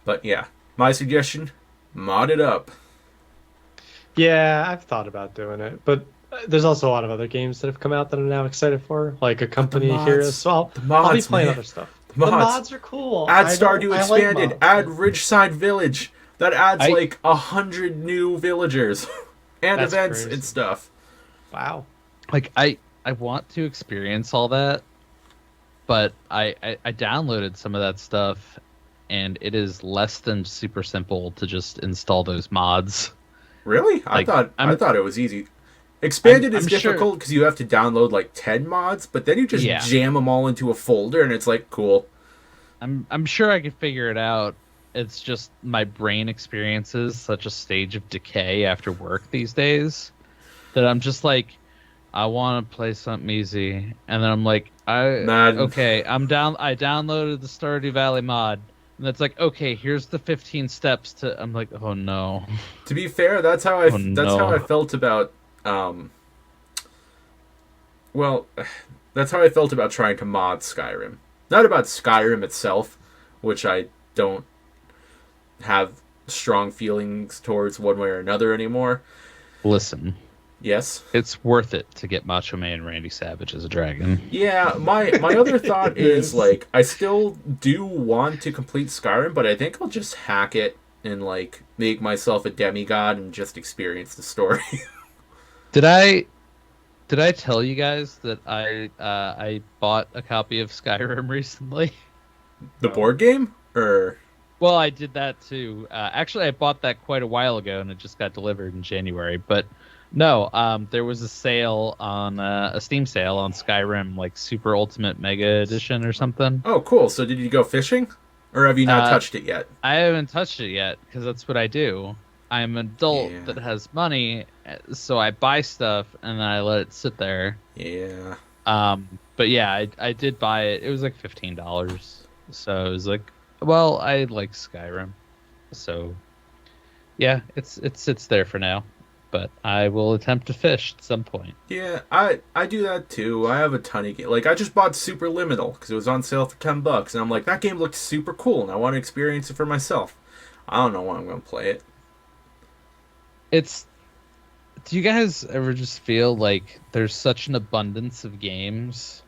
S3: But yeah, my suggestion, mod it up.
S1: Yeah, I've thought about doing it. But there's also a lot of other games that have come out that I'm now excited for. Like a company here as well. I'll be playing other stuff. The mods are cool.
S3: Add Stardew Expanded. Add Ridgeside Village. That adds like 100 new villagers and events and stuff.
S1: Wow.
S2: Like I want to experience all that, but I downloaded some of that stuff, and it is less than super simple to just install those mods.
S3: Really? I thought it was easy. Expanded is difficult because you have to download like 10 mods, but then you just jam them all into a folder, and it's like cool.
S2: I'm sure I could figure it out. It's just my brain experiences such a stage of decay after work these days that I'm just like, I want to play something easy, and then I'm like, okay, I downloaded the Stardew Valley mod, and it's like, okay, here's the 15 steps to. I'm like, oh no.
S3: To be fair, that's how I felt about. That's how I felt about trying to mod Skyrim. Not about Skyrim itself, which I don't have strong feelings towards one way or another anymore.
S2: Listen,
S3: Yes.
S2: It's worth it to get Macho Man Randy Savage as a dragon.
S3: Yeah, my other thought is,
S1: is.
S3: like, I still do want to complete Skyrim, but I think I'll just hack it and, like, make myself a demigod and just experience the story.
S2: Did I tell you guys that I bought a copy of Skyrim recently?
S3: The board game? Or...
S2: Well, I did that too. Actually, I bought that quite a while ago, and it just got delivered in January. But no, there was a sale on a Steam sale on Skyrim, like Super Ultimate Mega Edition or something.
S3: Oh, cool. So did you go fishing? Or have you not touched it yet?
S2: I haven't touched it yet because that's what I do. I'm an adult
S3: Yeah.
S2: that has money, so I buy stuff and then I let it sit there.
S3: Yeah.
S2: But yeah, I did buy it. It was like $15, so it was like, well, I like Skyrim, so yeah, it sits there for now. But I will attempt to fish at some point.
S3: Yeah, I do that too. I have a ton of games. Like, I just bought Super Liminal because it was on sale for $10, and I'm like, that game looked super cool, and I want to experience it for myself. I don't know when I'm going to play it.
S2: Do you guys ever just feel like there's such an abundance of games?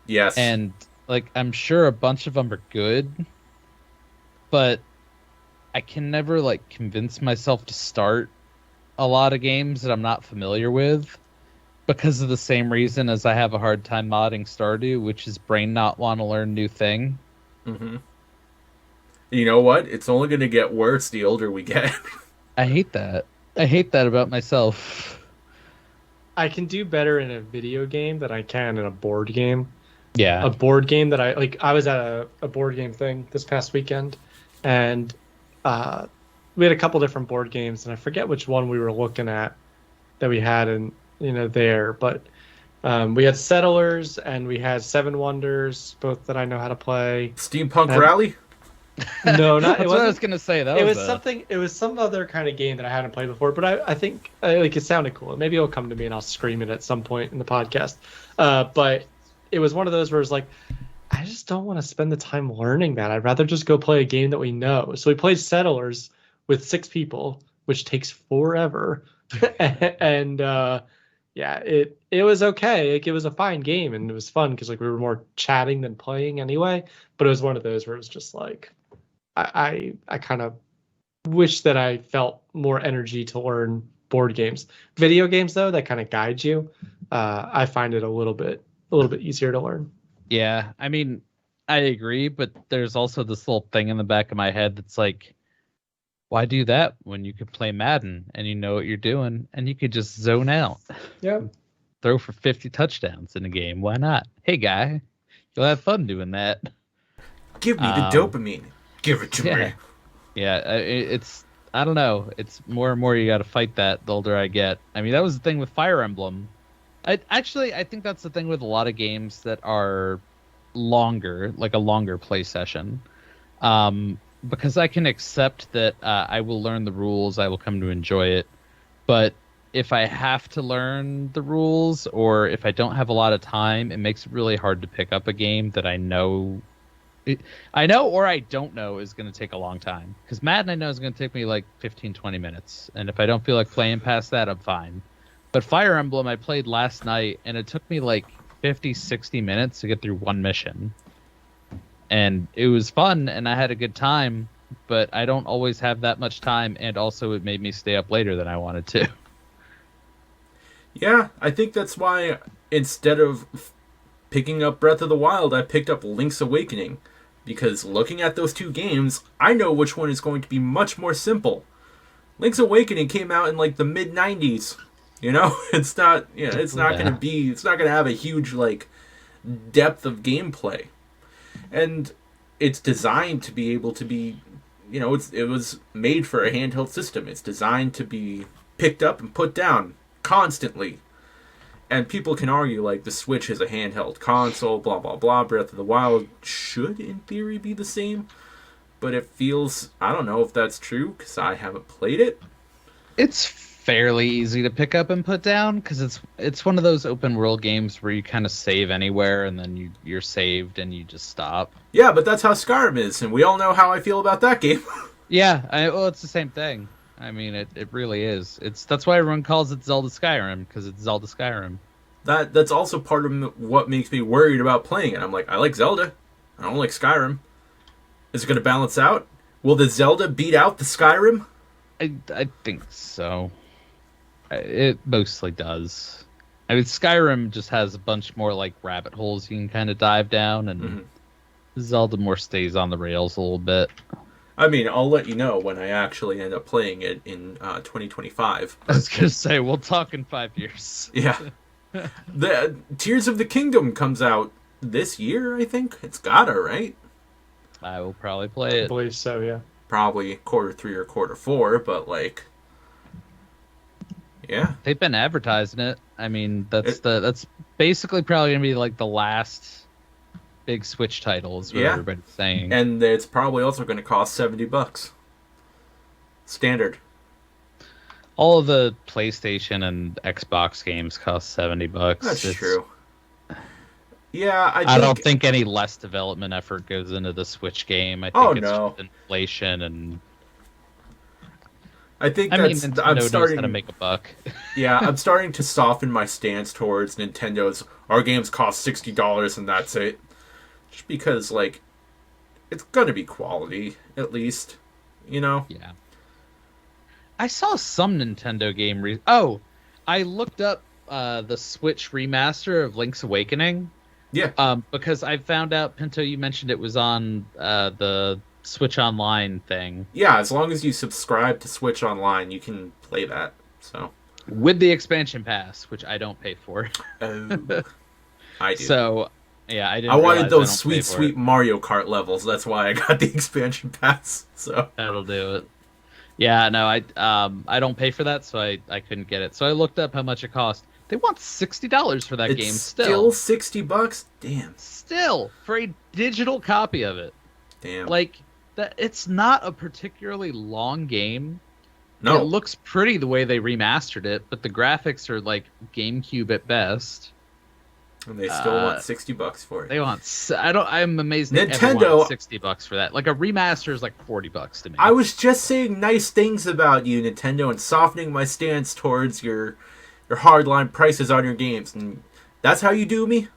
S3: Yes.
S2: And, like, I'm sure a bunch of them are good, but I can never, like, convince myself to start a lot of games that I'm not familiar with because of the same reason as I have a hard time modding Stardew, which is brain not want to learn new thing.
S3: Mm-hmm. You know what? It's only going to get worse the older we get.
S2: I hate that. I hate that about myself.
S1: I can do better in a video game than I can in a board game.
S2: Yeah.
S1: A board game that I was at a board game thing this past weekend, and we had a couple different board games, and I forget which one we were looking at that we had in there, but we had Settlers and we had Seven Wonders, both that I know how to play.
S3: Steampunk Rally?
S1: No, not
S2: That's what I was gonna say.
S1: It was some other kind of game that I hadn't played before, but I think like it sounded cool. Maybe it'll come to me and I'll scream it at some point in the podcast. But it was one of those where it's like, I just don't want to spend the time learning that. I'd rather just go play a game that we know. So we played Settlers with 6 people, which takes forever. And yeah, it was okay. Like, it was a fine game and it was fun because like we were more chatting than playing anyway. But it was one of those where it was just like, I kind of wish that I felt more energy to learn board games. Video games though, that kind of guide you. I find it a little bit easier to learn.
S2: Yeah, I mean, I agree, but there's also this little thing in the back of my head that's like, why do that when you could play Madden and you know what you're doing and you could just zone out?
S1: Yeah.
S2: Throw for 50 touchdowns in a game. Why not? Hey, guy, you'll have fun doing that.
S3: Give me the dopamine. Give it to me.
S2: Yeah, it's, I don't know. It's more and more you got to fight that the older I get. I mean, that was the thing with Fire Emblem. I think that's the thing with a lot of games that are longer, like a longer play session. Because I can accept that I will learn the rules, I will come to enjoy it. But if I have to learn the rules, or if I don't have a lot of time, it makes it really hard to pick up a game that I know or I don't know is going to take a long time. Because Madden I know is going to take me like 15, 20 minutes. And if I don't feel like playing past that, I'm fine. But Fire Emblem I played last night, and it took me like 50, 60 minutes to get through one mission. And it was fun, and I had a good time, but I don't always have that much time, and also it made me stay up later than I wanted to.
S3: Yeah, I think that's why instead of picking up Breath of the Wild, I picked up Link's Awakening. Because looking at those two games, I know which one is going to be much more simple. Link's Awakening came out in like the mid-90s. You know, it's not going to have a huge like depth of gameplay. And it's designed to be able to be, you know, it was made for a handheld system. It's designed to be picked up and put down constantly. And people can argue, like, the Switch is a handheld console, blah, blah, blah. Breath of the Wild should, in theory, be the same. But it feels, I don't know if that's true, because I haven't played it.
S2: It's fairly easy to pick up and put down, because it's one of those open world games where you kind of save anywhere, and then you're saved, and you just stop.
S3: Yeah, but that's how Skyrim is, and we all know how I feel about that game.
S2: Yeah, well, it's the same thing. I mean, it really is. That's why everyone calls it Zelda Skyrim, because it's Zelda Skyrim.
S3: That's also part of what makes me worried about playing it. I'm like, I like Zelda. I don't like Skyrim. Is it going to balance out? Will the Zelda beat out the Skyrim?
S2: I think so. It mostly does. I mean, Skyrim just has a bunch more like rabbit holes you can kind of dive down, and Zelda more stays on the rails a little bit.
S3: I mean, I'll let you know when I actually end up playing it in 2025.
S2: I was gonna say we'll talk in 5 years.
S3: Yeah, the Tears of the Kingdom comes out this year. I think it's gotta, right?
S2: I will probably play
S1: I
S2: it.
S1: believe so, yeah.
S3: Probably Q3 or Q4, but like, yeah,
S2: They've been advertising it. I mean, that's basically probably gonna be like the last big Switch title, is what everybody's saying.
S3: And it's probably also going to cost $70. Standard.
S2: All of the PlayStation and Xbox games cost $70.
S3: That's true. Yeah,
S2: I don't think any less development effort goes into the Switch game. I think it's just inflation, and
S3: I think
S2: Nintendo
S3: I'm
S2: knows
S3: starting
S2: how to make a buck.
S3: Yeah, I'm starting to soften my stance towards Nintendo's. Our games cost $60 and that's it. Just because, like, it's gonna be quality, at least, you know?
S2: Yeah. I saw some Nintendo game I looked up the Switch remaster of Link's Awakening.
S3: Yeah.
S2: Because I found out, Pinto, you mentioned it was on the Switch Online thing.
S3: Yeah, as long as you subscribe to Switch Online, you can play that, so.
S2: With the expansion pass, which I don't pay for.
S3: Oh, I do.
S2: So... yeah,
S3: I wanted those sweet Mario Kart levels. That's why I got the expansion pass. So
S2: that'll do it. Yeah, no, I don't pay for that, so I couldn't get it. So I looked up how much it cost. They want $60 for that game still.
S3: Still $60? Damn.
S2: Still for a digital copy of it.
S3: Damn.
S2: Like that, it's not a particularly long game.
S3: No.
S2: It looks pretty the way they remastered it, but the graphics are like GameCube at best.
S3: And they still want $60 for it.
S2: They want. I'm amazed.
S3: Nintendo
S2: wanted $60 for that. Like a remaster is like $40 to me.
S3: I was just saying nice things about you, Nintendo, and softening my stance towards your hardline prices on your games, and that's how you do me.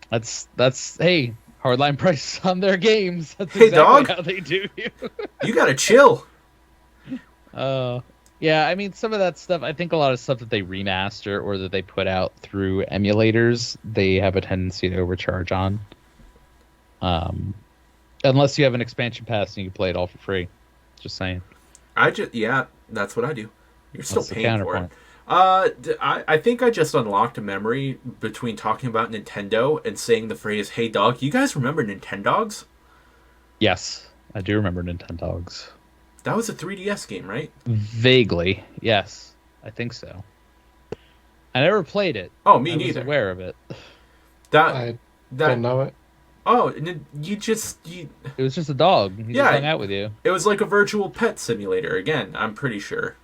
S2: That's hey, hardline prices on their games. That's
S3: hey,
S2: exactly
S3: dog,
S2: how they do you.
S3: You gotta chill.
S2: Yeah, I mean, some of that stuff, I think a lot of stuff that they remaster or that they put out through emulators, they have a tendency to overcharge on. Unless you have an expansion pass and you can play it all for free. Just saying.
S3: That's what I do. You're still
S2: That's
S3: paying for it. I think I just unlocked a memory between talking about Nintendo and saying the phrase, hey dog. You guys remember Nintendogs?
S2: Yes, I do remember Nintendogs.
S3: That was a 3DS game, right?
S2: Vaguely, yes. I think so. I never played it.
S3: Oh, me
S2: I
S3: neither.
S2: was aware of it.
S1: I don't know it.
S3: Oh,
S2: It was just a dog. He just hung out with you.
S3: It was like a virtual pet simulator. Again, I'm pretty sure.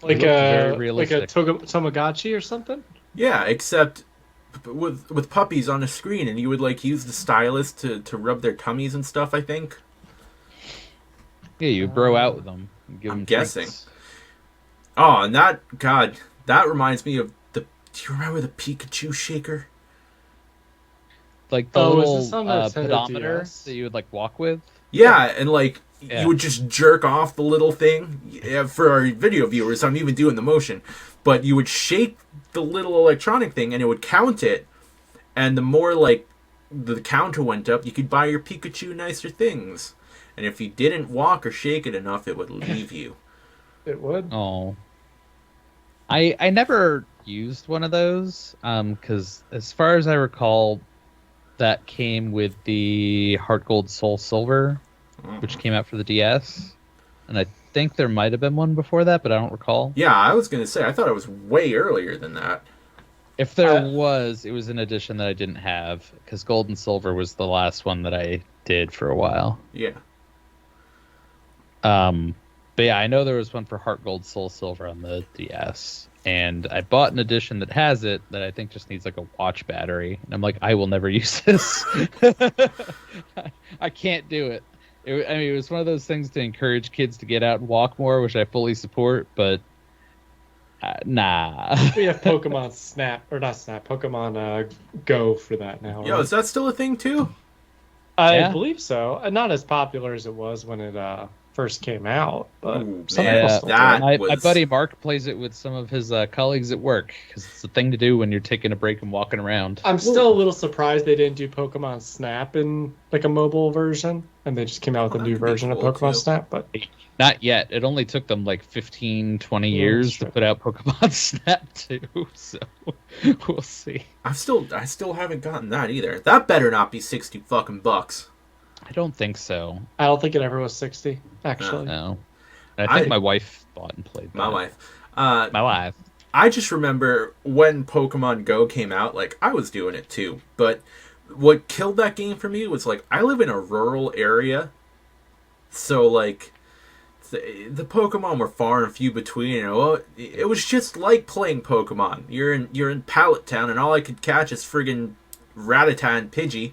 S1: Like a Tamagotchi or something?
S3: Yeah, except with puppies on a screen, and you would like use the stylus to rub their tummies and stuff, I think.
S2: Yeah, you bro out with them.
S3: I'm guessing. Oh, and that reminds me of do you remember the Pikachu shaker?
S2: Like the little pedometer that you would like walk with?
S3: Yeah, and like you would just jerk off the little thing. Yeah, for our video viewers, I'm even doing the motion. But you would shake the little electronic thing and it would count it. And the more like the counter went up, you could buy your Pikachu nicer things. And if you didn't walk or shake it enough, it would leave you.
S1: It would?
S2: Oh. I never used one of those, because as far as I recall, that came with the Heart Gold Soul Silver, which came out for the DS. And I think there might have been one before that, but I don't recall.
S3: Yeah, I was going to say, I thought it was way earlier than that.
S2: If there was, it was an edition that I didn't have, because Gold and Silver was the last one that I did for a while.
S3: Yeah.
S2: But yeah, I know there was one for Heart Gold Soul Silver on the DS, and I bought an edition that has it that I think just needs like a watch battery, and I'm like, I will never use this. I can't do it. It was one of those things to encourage kids to get out and walk more, which I fully support, but nah.
S1: We have Pokemon Snap, or not Snap, Pokemon Go for that now.
S3: Yo,
S1: right?
S3: is that still a thing too?
S1: I believe so. Not as popular as it was when it first came out, but
S3: Ooh,
S1: some
S3: man,
S1: people still do
S3: that-
S1: it.
S2: My buddy Mark plays it with some of his colleagues at work because it's the thing to do when you're taking a break and walking around.
S1: I'm still a little surprised they didn't do Pokemon Snap in like a mobile version, and they just came out with a
S3: that
S1: new
S3: could be
S1: version
S3: cool,
S1: of Pokemon
S3: too.
S1: Snap. But
S2: Not yet. It only took them like 15, 20
S1: Oh,
S2: years
S1: shit.
S2: to put out Pokemon Snap 2, so we'll see.
S3: I still haven't gotten that either. That better not be 60 fucking bucks.
S2: I don't think so.
S1: I don't think it ever was 60, actually.
S2: No. And I think
S3: I-
S2: my wife bought and played that.
S3: My wife.
S2: My wife.
S3: I just remember when Pokemon Go came out, like, I was doing it too. But what killed that game for me was, like, I live in a rural area. So, like, the Pokemon were far and few between. You know, it was just like playing Pokemon. You're in Pallet Town, and all I could catch is friggin' Rattata and Pidgey.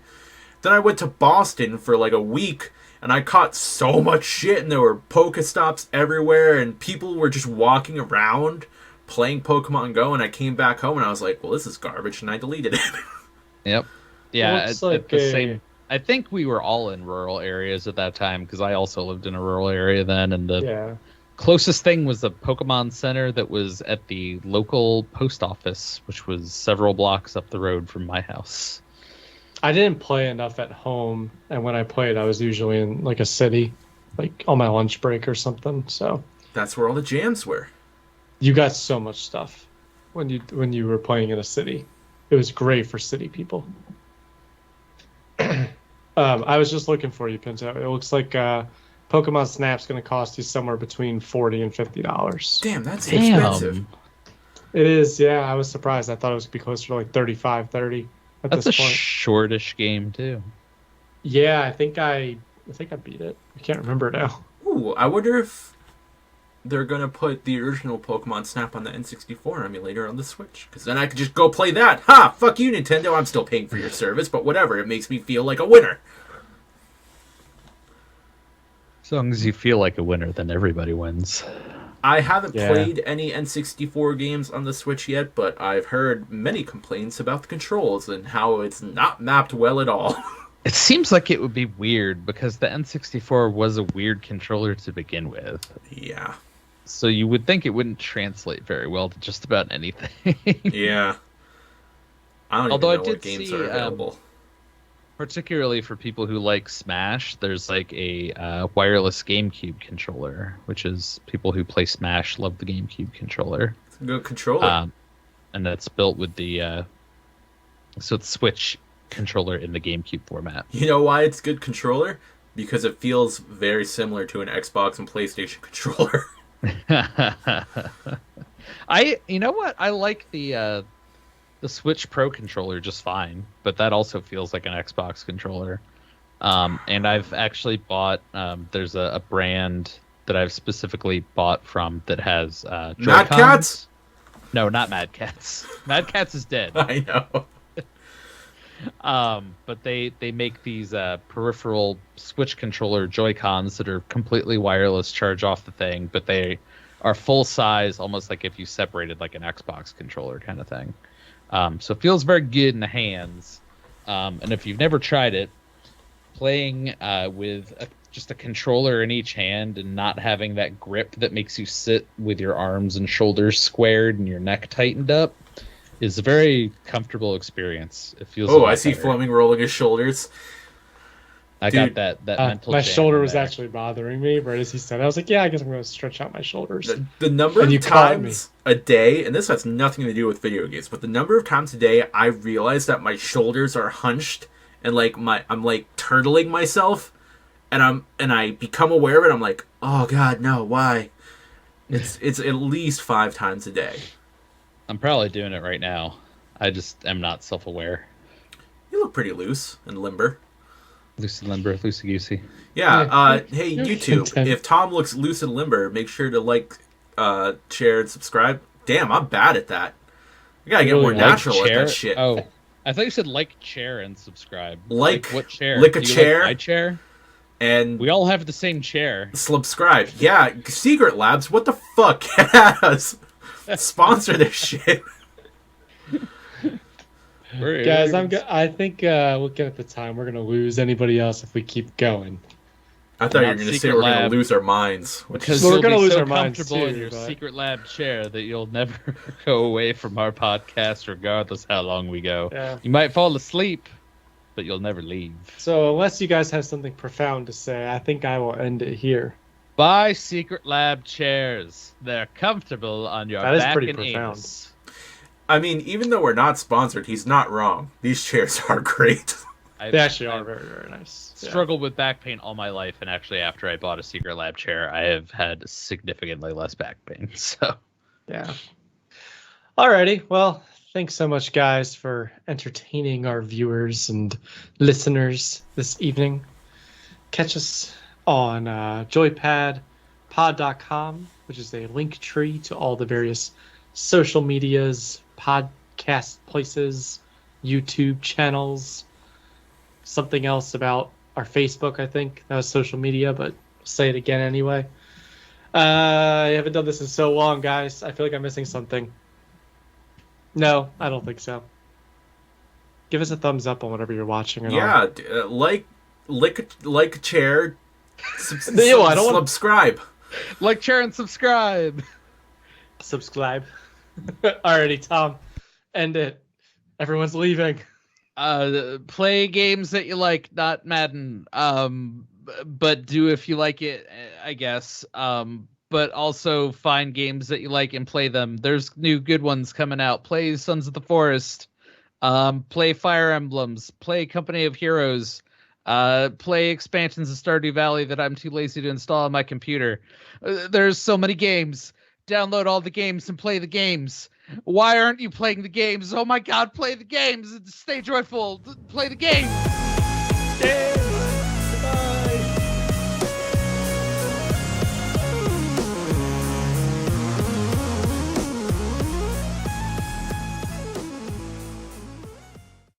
S3: Then I went to Boston for, like, a week, and I caught so much shit, and there were Pokestops everywhere, and people were just walking around playing Pokemon Go, and I came back home, and I was like, well, this is garbage, and I deleted it.
S2: Yep. Yeah,
S1: Looks
S2: at
S1: like
S2: the same. I think we were all in rural areas at that time because I also lived in a rural area then, and the
S1: Yeah.
S2: closest thing was the Pokemon Center that was at the local post office, which was several blocks up the road from my house.
S1: I didn't play enough at home, and when I played, I was usually in like a city, like on my lunch break or something. So
S3: That's where all the jams were.
S1: you got so much stuff when you were playing in a city. It was great for city people. I was just looking for you, Pinto. It looks like Pokemon Snap's going to cost you somewhere between $40 and $50.
S3: Damn, that's
S2: Damn.
S3: expensive.
S1: It is, yeah. I was surprised. I thought it was going to be closer to like 35, 30 at
S2: That's a
S1: this point.
S2: shortish game too.
S1: Yeah, I think I beat it. I can't remember now.
S3: Ooh, I wonder if they're gonna put the original Pokemon Snap on the N64 emulator on the Switch. Because then I could just go play that. Ha! Fuck you, Nintendo. I'm still paying for your service, but whatever. It makes me feel like a winner.
S2: As long as you feel like a winner, then everybody wins.
S3: I haven't
S1: Yeah.
S3: played any N64 games on the Switch yet, but I've heard many complaints about the controls and how it's not mapped well at all.
S2: It seems like it would be weird because the N64 was a weird controller to begin with.
S3: Yeah.
S2: So you would think it wouldn't translate very well to just about anything.
S3: Yeah. I don't
S2: Although I
S3: even know what
S2: did
S3: games
S2: see,
S3: are available.
S2: Particularly for people who like Smash, there's like a wireless GameCube controller, which is people who play Smash love the GameCube controller.
S3: It's a good controller.
S2: And that's built with the so it's Switch controller in the GameCube format.
S3: You know why it's good controller? Because it feels very similar to an Xbox and PlayStation controller.
S2: You know what? I like the Switch Pro controller just fine, but that also feels like an Xbox controller. And I've actually bought there's a brand that I've specifically bought from that has
S3: Mad
S2: Joy-Cons.
S3: Cats?
S2: No, not Mad Cats. Mad Cats is dead.
S3: I know.
S2: But they make these peripheral Switch controller Joy-Cons that are completely wireless, charge off the thing, but they are full size, almost like if you separated like an Xbox controller kind of thing. So it feels very good in the hands. And if you've never tried it, playing with just a controller in each hand and not having that grip that makes you sit with your arms and shoulders squared and your neck tightened up is a very comfortable experience. It feels. a
S3: Oh,
S2: lot
S3: I see
S2: better.
S3: Fleming rolling his shoulders.
S2: I
S3: Dude,
S2: got that mental.
S1: My
S2: jam
S1: shoulder
S2: in
S1: was
S2: there.
S1: actually bothering me right as he said it. I was like, yeah, I guess I'm going to stretch out my shoulders.
S3: The number
S1: And you
S3: of
S1: caught
S3: times a day, and this has nothing to do with video games, but the number of times a day I realize that my shoulders are hunched and like I'm like turtling myself, and I become aware of it. I'm like, oh god, no, why? It's at least 5 times a day.
S2: I'm probably doing it right now. I just am not self-aware.
S3: You look pretty loose and limber.
S2: Loosey limber, loosey goosey.
S3: Yeah. Hey,
S1: You're
S3: YouTube.
S1: content.
S3: If Tom looks loose and limber, make sure to like, share, and subscribe. Damn, I'm bad at that. I gotta get
S1: Really
S3: more
S1: like
S3: natural at
S2: chair?
S3: that shit.
S2: Oh, I thought you said like chair and subscribe.
S3: Like-
S2: what chair?
S3: like a
S2: Do you
S3: chair?
S2: Like my chair?
S3: And
S2: We all have the same chair.
S3: subscribe. Yeah, Secret Labs, what the fuck? Yes. Sponsor this shit.
S1: Guys, I think looking at the time, we're gonna lose anybody else if we keep going.
S3: I thought you were
S2: Not
S3: going to say
S2: Secret
S3: we're going
S2: Lab.
S3: to lose our minds.
S2: Because
S1: We're
S2: you'll
S1: gonna
S2: be
S1: lose
S2: so
S1: our minds
S2: comfortable in
S1: too,
S2: your
S1: but-
S2: secret lab chair that you'll never go away from our podcast, regardless how long we go.
S1: Yeah.
S2: You might fall asleep, but you'll never leave.
S1: So unless you guys have something profound to say, I think I will end it here.
S2: Buy secret lab chairs. They're comfortable on your
S1: That is
S2: back
S1: pretty
S2: and
S1: profound.
S2: anus.
S3: I mean, even though we're not sponsored, he's not wrong. These chairs are great.
S1: They actually are very, very nice. Yeah.
S2: Struggled with back pain all my life, and actually, after I bought a secret lab chair, I have had significantly less back pain. So,
S1: Yeah. Alrighty. Well, thanks so much, guys, for entertaining our viewers and listeners this evening. Catch us on joypadpod.com, which is a link tree to all the various social medias, podcast places, YouTube channels, something else about our Facebook, I think. That was social media, but I'll say it again anyway. I haven't done this in so long, guys. I feel like I'm missing something. No, I don't think so. Give us a thumbs up on whatever you're watching. And
S3: Yeah, like a chair.
S1: Ew, I don't want-
S3: Subscribe.
S2: like, share, and subscribe.
S1: subscribe. Alrighty, Tom. End it. Everyone's leaving.
S2: Play games that you like, not Madden. But do if you like it, I guess. But also find games that you like and play them. There's new good ones coming out. Play Sons of the Forest. Play Fire Emblems. Play Company of Heroes. Play expansions of Stardew Valley that I'm too lazy to install on my computer. There's so many games. Download all the games and play the games. Why aren't you playing the games? Oh my god, play the games! Stay joyful! Play the games!
S1: Yeah.